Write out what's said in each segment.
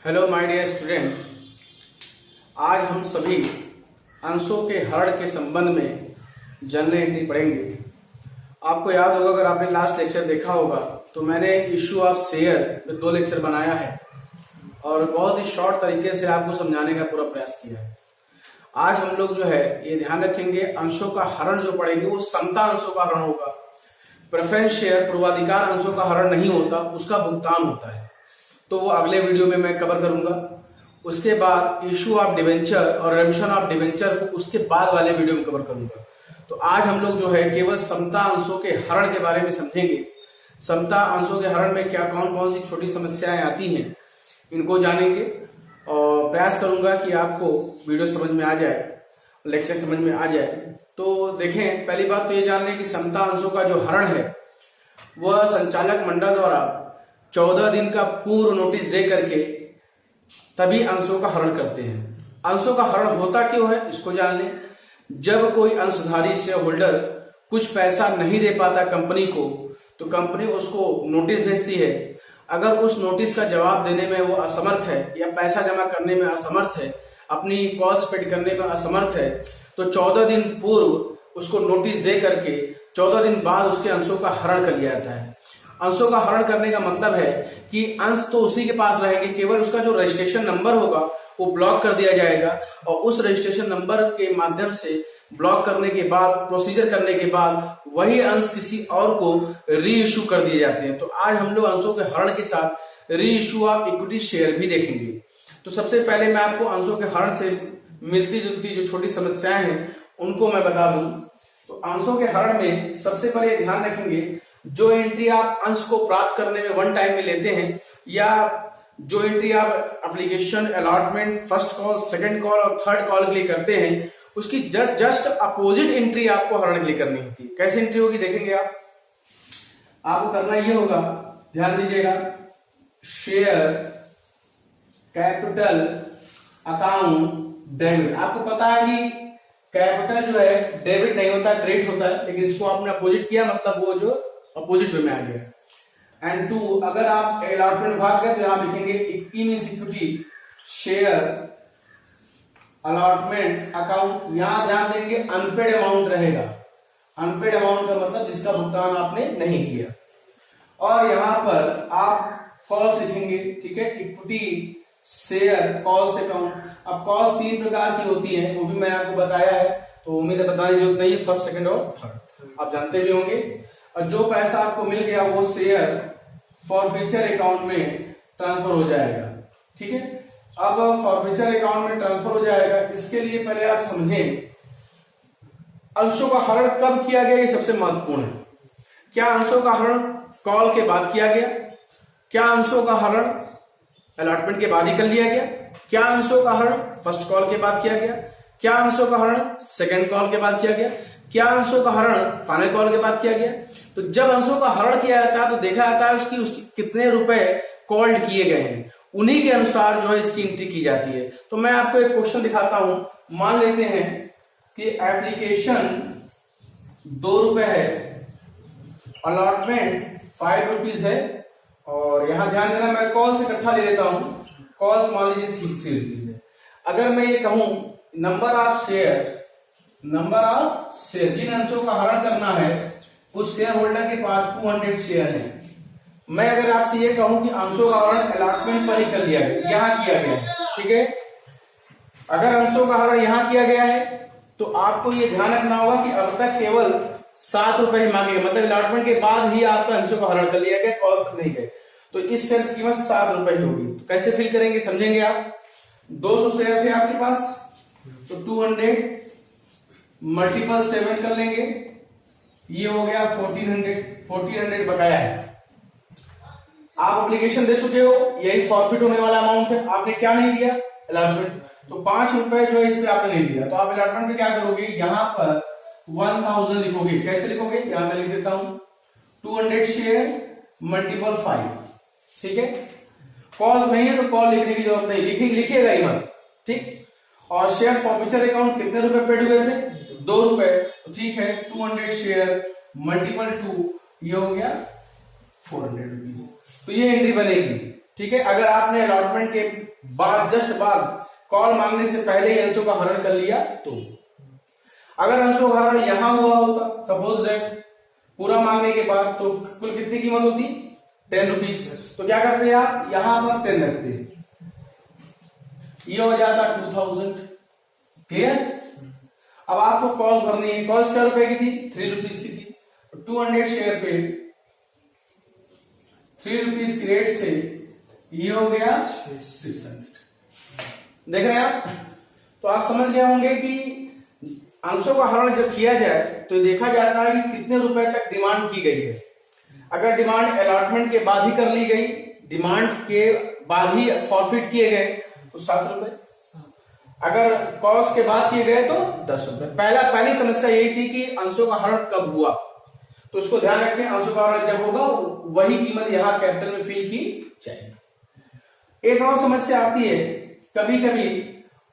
Hello my dear student, आज हम सभी अंशों के हरण के संबंध में जनरल एंट्री पढ़ेंगे। आपको याद होगा, अगर आपने लास्ट लेक्चर देखा होगा तो मैंने इशू ऑफ शेयर में 2 लेक्चर बनाया है और बहुत ही शॉर्ट तरीके से आपको समझाने का पूरा प्रयास किया है। आज हम लोग जो है ये ध्यान रखेंगे, अंशों का हरण जो पढ़ेंगे वो समता अंशों का हरण होगा। प्रेफरेंस शेयर पूर्वाधिकार अंशों का हरण नहीं होता, उसका भुगतान होता है, तो वो अगले वीडियो में मैं कवर करूंगा। उसके बाद इशू ऑफ डिवेंचर और रिडम्पशन ऑफ डिवेंचर को उसके बाद वाले वीडियो में कवर करूंगा। तो आज हम लोग जो है केवल समता अंशों के हरण के बारे में समझेंगे। समता अंशों के हरण में क्या कौन कौन सी छोटी समस्याएं आती हैं, इनको जानेंगे और प्रयास करूंगा कि आपको वीडियो समझ में आ जाए, लेक्चर समझ में आ जाए। तो देखें, पहली बात तो ये जान लें कि समता अंशों का जो हरण है वह संचालक मंडल द्वारा 14 दिन का पूर्व नोटिस दे करके तभी अंशों का हरण करते हैं। अंशों का हरण होता क्यों है इसको जान लें। जब कोई अंशधारी शेयर होल्डर कुछ पैसा नहीं दे पाता कंपनी को, तो कंपनी उसको नोटिस भेजती है। अगर उस नोटिस का जवाब देने में वो असमर्थ है या पैसा जमा करने में असमर्थ है, अपनी कॉस्ट पेड करने में असमर्थ है, तो 14 दिन पूर्व उसको नोटिस दे करके 14 दिन बाद उसके अंशों का हरण कर लिया जाता है। अंशों का हरण करने का मतलब है कि अंश तो उसी के पास रहेंगे, केवल उसका जो रजिस्ट्रेशन नंबर होगा वो ब्लॉक कर दिया जाएगा और उस रजिस्ट्रेशन नंबर के माध्यम से ब्लॉक करने के बाद, प्रोसीजर करने के बाद वही अंश किसी और को री इश्यू कर दिए जाते हैं। तो आज हम लोग अंशों के हरण के साथ री इश्यू ऑफ इक्विटी शेयर भी देखेंगे। तो सबसे पहले मैं आपको अंशों के हरण से मिलती जुलती जो छोटी समस्याएं हैं उनको मैं बता दूं। तो अंशों के हरण में सबसे पहले ध्यान रखेंगे, जो एंट्री आप अंश को प्राप्त करने में वन टाइम में लेते हैं या जो एंट्री आप application, allotment, first call, second call और थर्ड कॉल के लिए करते हैं, उसकी जस्ट अपोजिट एंट्री आपको हरण के लिए करनी होती है। कैसे एंट्री होगी देखेंगे आपको करना ये होगा, ध्यान दीजिएगा। Share capital account debit. आपको पता है कि कैपिटल जो है डेबिट नहीं होता, क्रेडिट होता है, लेकिन इसको आपने अपोजिट किया, मतलब वो जो अपोजिट वे में आ गया। एंड 2, अगर आप अलॉटमेंट भाग गए तो यहां लिखेंगे इक्विटी शेयर अलॉटमेंट अकाउंट। यहां ध्यान देंगे अनपेड अमाउंट रहेगा। अनपेड अमाउंट का मतलब जिसका भुगतान आपने नहीं किया। और यहां पर आप कॉस्ट लिखेंगे, ठीक है, इक्विटी शेयर कॉस्ट अकाउंट। अब कॉस्ट 3 प्रकार की होती है, वो भी मैंने आपको बताया है, तो उम्मीद है बताने की जरूरत नहीं है। फर्स्ट, सेकंड और थर्ड आप जानते भी होंगे। और जो पैसा आपको मिल गया वो शेयर फॉरफीचर अकाउंट में ट्रांसफर हो जाएगा, ठीक है। अब फॉरफीचर अकाउंट में ट्रांसफर हो जाएगा, इसके लिए पहले आप समझें अंशों का हरण कब किया गया, ये सबसे महत्वपूर्ण है। क्या अंशों का हरण कॉल के बाद किया गया? क्या अंशों का हरण अलॉटमेंट के बाद ही कर लिया गया? क्या अंशों का हरण फर्स्ट कॉल के बाद किया गया? क्या अंशों का हरण सेकंड कॉल के बाद किया गया? क्या अंशों का हरण फाइनल कॉल के बाद किया गया? तो जब अंशों का हरण किया जाता है तो देखा जाता है उसकी कितने रुपए कॉल्ड किए गए हैं, उन्हीं के अनुसार जो है इसकी एंट्री की जाती है। तो मैं आपको एक क्वेश्चन दिखाता हूं। मान लेते हैं कि एप्लीकेशन 2 रुपए है, अलॉटमेंट 5 रुपीज है, और यहां ध्यान देना मैं कॉल से इकट्ठा ले लेता हूं। कॉस्ट मान लीजिए 3 रुपीज है। अगर मैं ये कहूं नंबर ऑफ शेयर जिन अंशों का हरण करना है उस शेयर होल्डर के पास 200 शेयर है। मैं अगर आपसे ये कहूं कि अंशों का हरण अलॉटमेंट पर ही कर दिया गया, यहां किया गया है, ठीक है। अगर अंशों का हरण यहां किया गया है तो आपको ये ध्यान रखना होगा कि अब तक केवल 7 रुपए ही मांगे, मतलब अलॉटमेंट के बाद ही आपका अंशों का हरण कर लिया गया, कॉस्ट नहीं गए, तो इस शेयर की कीमत 7 रुपए ही होगी। तो कैसे फिल करेंगे समझेंगे आप। 200 शेयर थे आपके पास, तो 200 मल्टीपल 7 कर लेंगे, ये हो गया 1400 बकाया है। आप एप्लीकेशन दे चुके हो, यही फॉरफिट होने वाला अमाउंट है। आपने क्या नहीं दिया? अलॉटमेंट। तो 5 रुपए जो है इस पे आपने नहीं दिया, तो आप अलॉटमेंट में क्या करोगे, यहां पर 1000 लिखोगे। कैसे लिखोगे, यहां मैं लिख देता हूं 200 शेयर मल्टीपल 5, ठीक है। कॉस्ट नहीं है तो कॉल लिखने की जरूरत नहीं, लिखिएगा ही मत, ठीक। और शेयर फॉरफीचर अकाउंट कितने रुपए पेड हुए थे? 2 रुपए, तो ठीक है 200 शेयर मल्टीपल 2, ये हो गया 400 रुपीज। तो ये एंट्री बनेगी, ठीक है। अगर आपने अलॉटमेंट के बाद जस्ट बाद कॉल मांगने से पहले ही अंशों का हरण कर लिया तो, अगर अंशों का हरण यहां हुआ होता सपोज दैट पूरा मांगने के बाद, तो कुल कितनी कीमत होती 10 रुपीज। तो क्या करते आप यहां पर 10 रखते, ये हो जाता 2000। क्लियर। अब आपको कॉस्ट भरनी है, कॉस्ट क्या रुपए की थी 3 रुपीज की थी, 200 शेयर पे 3 रुपीज की रेट से ये हो गया 600। देख रहे हैं आप। तो आप समझ गए होंगे कि अंशों का हरण जब किया जाए तो देखा जाता है कि कितने रुपए तक डिमांड की गई है। अगर डिमांड अलॉटमेंट के बाद ही कर ली गई, डिमांड के बाद ही फॉरफिट किए गए तो 7 रुपए, अगर कॉस्ट के बाद किए गए तो 10 रुपए। पहली समस्या यही थी कि अंशों का हरण कब हुआ, तो उसको ध्यान रखें। अंशों का हरण जब होगा वही कीमत यहां कैपिटल में फिल की जाएगी। एक और समस्या आती है, कभी कभी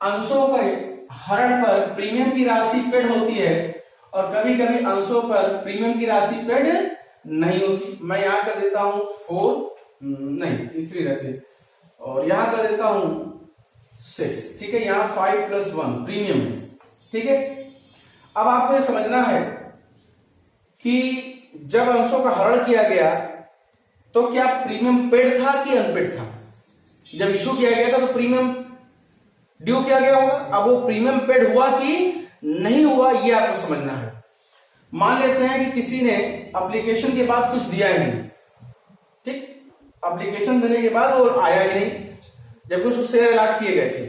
अंशों के हरण पर प्रीमियम की राशि पेड होती है और कभी कभी अंशों पर प्रीमियम की राशि पेड नहीं होती। मैं यहां कर देता हूं 4 नहीं 3 रहते और यहां कर देता हूं 6। ठीक है, यहां 5 + 1 प्रीमियम है। ठीक है। अब आपको ये समझना है कि जब अंशों का हरण किया गया तो क्या प्रीमियम पेड था कि अनपेड था। जब इशू किया गया था तो प्रीमियम ड्यू किया गया होगा। अब वो प्रीमियम पेड हुआ कि नहीं हुआ ये आपको समझना है। मान लेते हैं कि किसी ने एप्लीकेशन के बाद कुछ दिया ही नहीं, ठीक, एप्लीकेशन देने के बाद वो आया ही नहीं, जब कुछ उससे अलॉट किए गए थे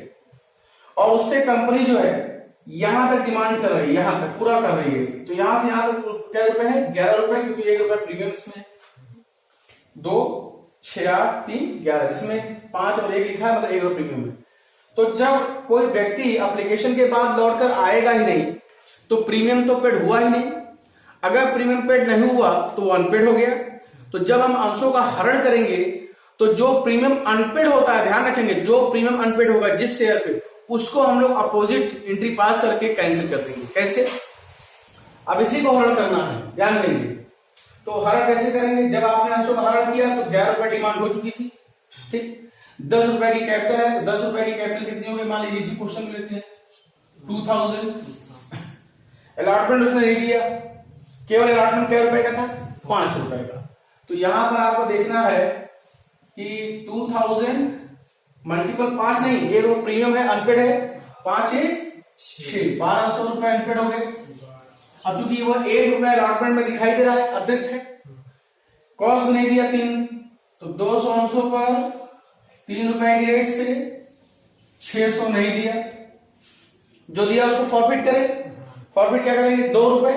और उससे कंपनी जो है यहां तक डिमांड कर रही है, यहां तक पूरा कर रही है, तो यहां से यहां तक क्या रुपए है 11 रुपए, क्योंकि 1 रुपए प्रीमियम इसमें 2 6 8 3 11, इसमें 5 और 1 लिखा है, मतलब 1 रुपए प्रीमियम है। तो जब कोई व्यक्ति एप्लीकेशन के बाद लौटकर आएगा ही नहीं तो प्रीमियम तो पेड हुआ ही नहीं। अगर प्रीमियम पेड नहीं हुआ तो वो अनपेड हो गया। तो जब हम अंशों का हरण करेंगे तो जो प्रीमियम अनपेड होता है, ध्यान रखेंगे, जो प्रीमियम अनपेड होगा जिस शेयर पे, उसको हम लोग अपोजिट एंट्री पास करके कैंसिल कर देंगे। कैसे? अब इसी को हरण करना है, ध्यान देंगे। तो हरण कैसे करेंगे? जब आपने अंशों का हरण किया तो 11 रुपए डिमांड हो चुकी थी, ठीक, 10 रुपए की कैपिटल है, 10 रुपए की कैपिटल कितनी होगी, मान लीजिए इसी क्वेश्चन में लेते हैं 2000। अलॉटमेंट उसने नहीं दिया, केवल अलॉटमेंट क्या रुपए का था 5 रुपए का। तो यहां पर आपको देखना है कि 2000 मल्टीपल 5 नहीं, ये वो प्रीमियम है, अनपेड है, 5 1 6 1200 रुपए अनपेड हो गए। अब चूंकि वो 1 रुपए अलॉटमेंट में दिखाई दे रहा है, अतिरिक्त है, कॉस्ट नहीं दिया 3, तो 200 अंशों पर 3 रुपए की रेट से 600 नहीं दिया, जो दिया उसको फॉरफिट करे। फॉरफिट क्या करेंगे 2 रुपए,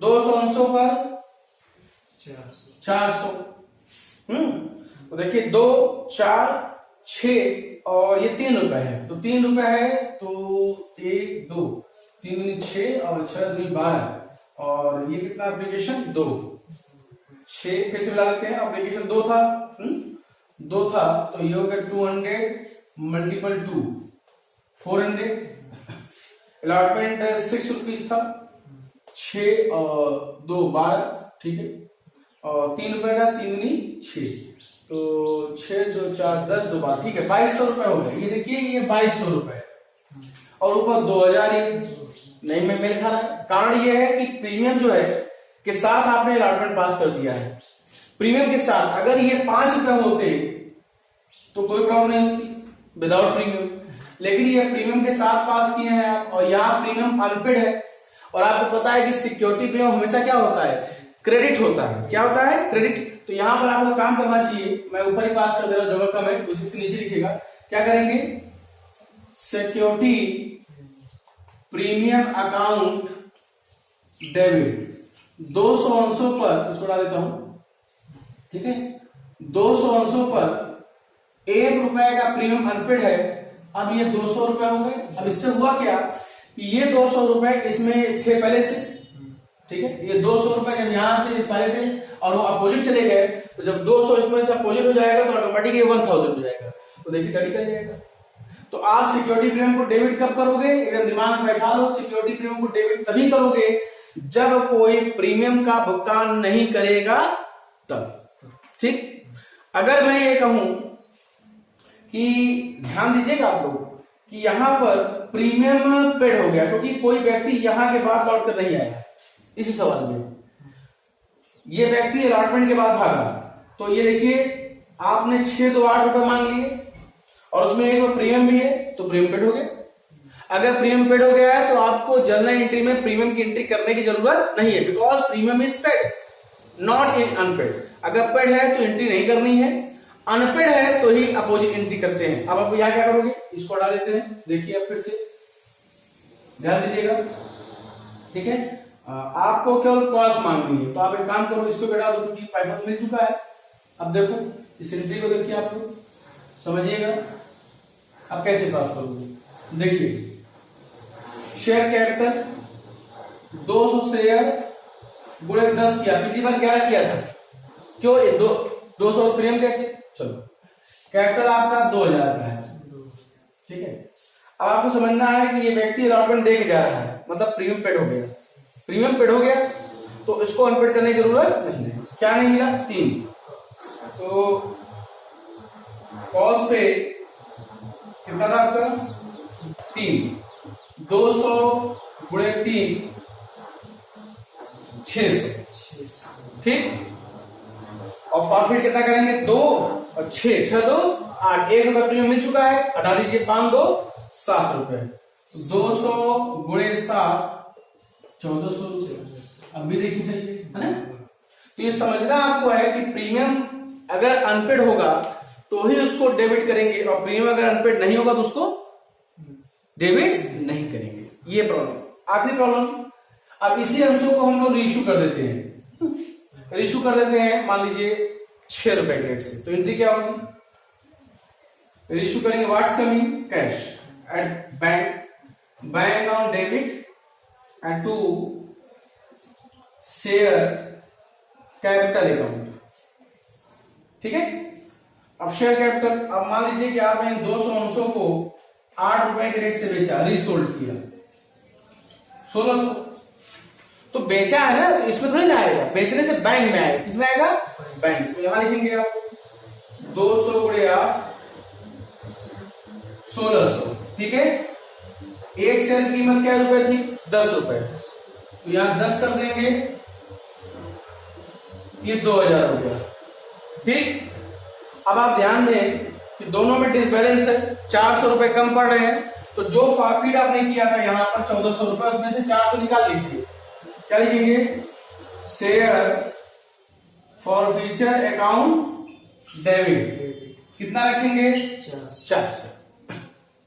200 अंशों पर 400। तो देखिए 2 4 6 और ये 3 रुपए है, तो 3 रुपए है, तो 1 2 3 6 और 6 12 और ये कितना एप्लीकेशन 2 6 फिर से मिला लेते हैं। एप्लीकेशन 2 था, 2 था, तो ये हो गया 200 मल्टीपल 2 400। अलॉटमेंट 6 रुपीज था, 6 और 2 12, ठीक है, और 3 रुपए का 3 दूनी 6, तो 6 2 4 10 2 12, ठीक है, 2200 रुपए हो गए। ये देखिए ये 2200 रुपए और ऊपर 2000 नहीं में मेल खा रहा है। कारण ये है कि प्रीमियम जो है के साथ आपने अलॉटमेंट पास कर दिया है। प्रीमियम के साथ अगर ये 5 रुपए होते तो कोई प्रॉब्लम नहीं होती विदाउट प्रीमियम, लेकिन ये प्रीमियम के साथ पास किए हैं आप और यहाँ प्रीमियम अनपेड है। और आपको पता है कि सिक्योरिटी प्रीमियम हमेशा क्या होता है, क्रेडिट होता है। क्या होता है? क्रेडिट। तो यहां पर आपको काम करना चाहिए, मैं ऊपर ही पास कर दे रहा हूं, जगह कम है उसी से नीचे लिखेगा। क्या करेंगे? सिक्योरिटी प्रीमियम अकाउंट डेबिट 200 अंशों पर, इसको डाल देता हूं, ठीक है, 200 अंशों पर 1 रुपए का प्रीमियम अनपेड है। अब ये 200 रुपए हो गए। अब इससे हुआ क्या, ये 200 रुपए इसमें थे पहले से, ठीक है, ये 200 रुपए जब यहां से पहले थे और वो अपोजिट चले गए, तो जब 200 इसमें से अपोजिट हो जाएगा तो ऑटोमेटिक ये 1000 हो जाएगा। तो देखिए टैली कर जाएगा। तो आप सिक्योरिटी प्रीमियम को डेबिट कब करोगे? एकदम दिमाग में बैठा लो, सिक्योरिटी प्रीमियम को डेबिट तभी करोगे जब कोई प्रीमियम का भुगतान नहीं करेगा तब, ठीक। अगर मैं ये कहूं कि ध्यान दीजिएगा आप लोग कि यहाँ पर प्रीमियम पेड हो गया क्योंकि कोई व्यक्ति यहाँ के बाद लौट कर नहीं आया इसी सवाल में। ये व्यक्ति अलॉटमेंट के बाद भागा, तो ये देखिए आपने 6 तो 8 रुपए मांग लिए और उसमें एक प्रीमियम भी है तो प्रीमियम पेड हो गया। अगर प्रीमियम पेड हो गया है तो आपको जर्नल एंट्री में प्रीमियम की एंट्री करने की जरूरत नहीं है, because premium is paid not in unpaid. अगर पेड है तो एंट्री नहीं करनी है, अनपेड है तो ही अपोजिट एंट्री करते हैं। अब आप यहां क्या करोगे, इसको हटा देते हैं। देखिए अब फिर से ध्यान दीजिएगा, ठीक है। आपको केवल कॉस्ट मांगनी है तो आप एक काम करो, इसको घटा दो क्योंकि पैसा तो मिल चुका है। अब देखो इस एंट्री को देखिए, आप लोग समझिएगा अब कैसे पास करोगे। देखिए शेयर कैपिटल 200 शेयर गुणे 10 किया, पिछली बार 11 किया था, क्यों 200 प्रीमियम क्या थे। चलो कैपिटल आपका 2000 का है, ठीक है। अब आपको समझना है कि ये व्यक्ति अलॉटमेंट दे के जा रहा है, मतलब प्रीमियम पेड हो गया। प्रीमियम पेड हो गया तो इसको अनपेड करने की जरूरत नहीं है। क्या नहीं मिला, 3। तो कॉस्ट पे कितना था आपका 3, 200 गुणे 3 600, ठीक। और प्रॉफिट कितना करेंगे 2 और 6 6 2 8, 1 रुपए प्रीमियम मिल चुका है, हटा दीजिए 5 2 7 रुपए। 200 गुणे 7 1400। अब भी देखिए सही है ना। तो ये समझना आपको है कि प्रीमियम अगर अनपेड होगा तो ही उसको डेबिट करेंगे और प्रीमियम अगर अनपेड नहीं होगा तो उसको डेबिट नहीं करेंगे। ये प्रॉब्लम। आखिरी प्रॉब्लम, अब इसी अंशों को हम लोग रीइश्यू कर देते हैं। रीइश्यू कर देते हैं मान लीजिए 6 रुपए के रेट से, तो एंट्री क्या होगी, रीइश्यू करेंगे what's coming cash at bank on debit and to share capital account, ठीक है। अब शेयर कैपिटल, अब मान लीजिए कि आपने 200 अंशों को 8 रुपए के रेट से बेचा, रीसोल्ड किया 1600, तो बेचा है ना, तो इसमें थोड़ी ना आएगा, बेचने से बैंक में आएगा। किसमें आएगा, बैंक। तो यहां लिखेंगे आप 200 गुणे 8 1600, ठीक है। एक शेयर की कीमत क्या रुपए थी 10 रुपए, तो यहां 10 कर देंगे, ये 2000 हो गया, ठीक। अब आप ध्यान दें कि दोनों में डिसबैलेंस है, 400 रुपए कम पड़ रहे हैं, तो जो फॉरफिट आपने किया था यहां पर 1400 रुपए, उसमें से 400 निकाल दीजिए। क्या लिखेंगे, share for future account debit, कितना रखेंगे 400,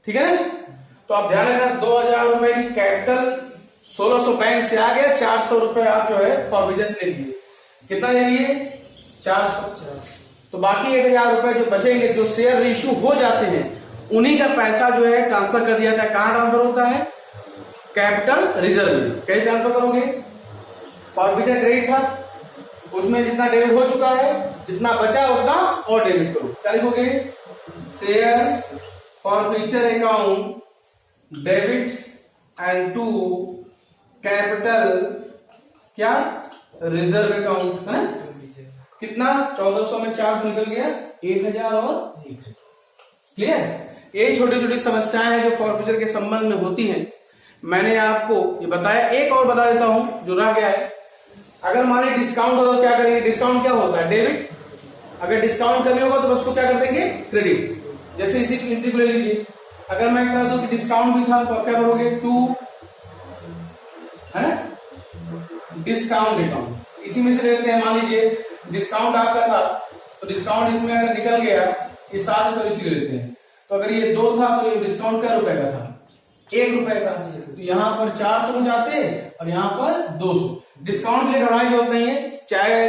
ठीक है ना। तो आप ध्यान रखना 2000 रुपए की कैपिटल 1600 बैंक से आ गया, 400 रुपए आप जो है फॉर फ्यूचर से ले लिए। कितना ले लिए 400, तो बाकी 1000 रुपए जो बचेंगे, जो शेयर रीइश्यू हो जाते हैं, उन्हीं का पैसा जो है ट्रांसफर कर दिया जाता है। कहां ट्रांसफर होता है, कैपिटल रिजर्व में। कैसे ट्रांसफर करोगे, फॉरफिचर क्रेडिट था, उसमें जितना डेबिट हो चुका है, जितना बचा उतना और डेबिट करो। क्या लिखोगे, share forfeiture account debit and to capital क्या रिजर्व अकाउंट, है ना। कितना 1400 में 400 निकल गया, 1000 और 1000। क्लियर। ये छोटी छोटी समस्याएं हैं जो फॉरफिचर के संबंध में होती हैं, मैंने आपको ये बताया। एक और बता देता हूं जो रह गया है, अगर मान लीजिए डिस्काउंट होगा तो क्या करेंगे, डिस्काउंट क्या होता है डेबिट, अगर डिस्काउंट कमी होगा तो उसको क्या कर देंगे क्रेडिट। जैसे इसी एंट्री को ले लीजिए, अगर मैं कह दूं कि डिस्काउंट भी था तो आप क्या करोगे 2, है ना, डिस्काउंट अकाउंट। इसी में से लेते हैं, मान लीजिए डिस्काउंट आपका था तो डिस्काउंट इसमें अगर निकल गया, ये 7 इसी लेते हैं, तो अगर ये 2 था तो ये डिस्काउंट क्या रुपए का था 1 रुपए का, तो यहाँ पर 400 हो जाते और यहाँ पर 200। डिस्काउंट की घबराने की जरूरत नहीं है, चाहे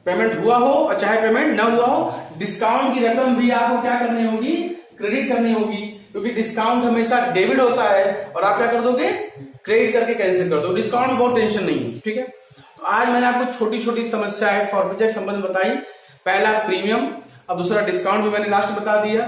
पेमेंट हुआ हो और चाहे पेमेंट न हुआ हो, डिस्काउंट की रकम भी आपको क्या करनी होगी, क्रेडिट करनी होगी, क्योंकि डिस्काउंट हमेशा डेबिट होता है और आप क्या कर दोगे क्रेडिट करके कैंसिल कर दो। डिस्काउंट में बहुत टेंशन नहीं है, ठीक है। तो आज मैंने आपको छोटी छोटी समस्याएं फॉरफिचर संबंध बताई। पहला प्रीमियम, अब दूसरा डिस्काउंट भी मैंने लास्ट बता दिया,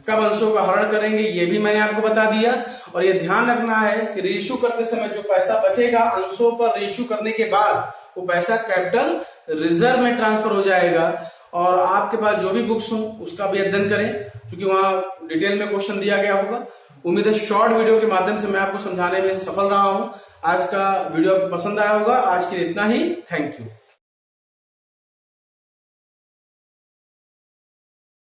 कब अंशों का हरण करेंगे ये भी मैंने आपको बता दिया। और ये ध्यान रखना है कि रीइश्यू करते समय जो पैसा बचेगा अंशों पर रीइश्यू करने के बाद, वो पैसा कैपिटल रिजर्व में ट्रांसफर हो जाएगा और आपके पास जो भी बुक्स हो उसका भी अध्ययन करें, क्योंकि वहां डिटेल में क्वेश्चन दिया गया होगा। उम्मीद है शॉर्ट वीडियो के माध्यम से मैं आपको समझाने में सफल रहा हूं। आज का वीडियो आपको पसंद आया होगा। आज के लिए इतना ही। Thank you.